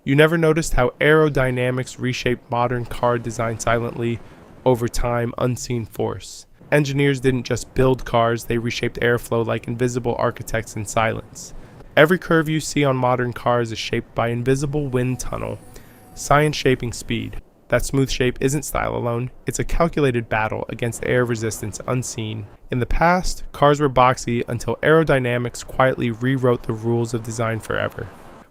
You never noticed how aerodynamics reshaped modern car design silently over time, unseen force. Engineers didn't just build cars, they reshaped airflow like invisible architects in silence. Every curve you see on modern cars is shaped by invisible wind tunnel, science shaping speed. That smooth shape isn't style alone, it's a calculated battle against air resistance unseen. In the past, cars were boxy until aerodynamics quietly rewrote the rules of design forever.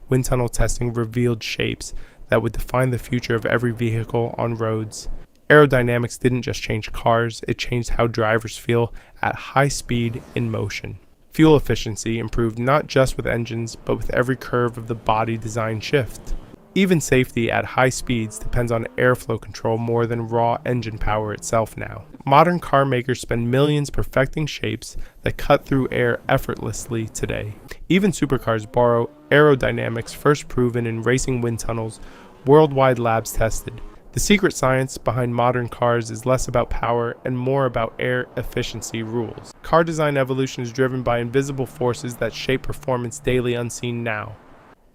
Wind tunnel testing revealed shapes that would define the future of every vehicle on roads. Aerodynamics didn't just change cars, it changed how drivers feel at high speed in motion. Fuel efficiency improved not just with engines, but with every curve of the body design shift. Even safety at high speeds depends on airflow control more than raw engine power itself now. Modern car makers spend millions perfecting shapes that cut through air effortlessly today. Even supercars borrow aerodynamics first proven in racing wind tunnels, worldwide labs tested. The secret science behind modern cars is less about power and more about air efficiency rules. Car design evolution is driven by invisible forces that shape performance daily unseen now.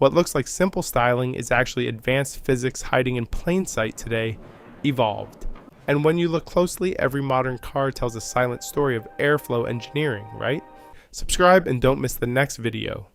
What looks like simple styling is actually advanced physics hiding in plain sight today, evolved. And when you look closely, every modern car tells a silent story of airflow engineering, right? Subscribe and don't miss the next video.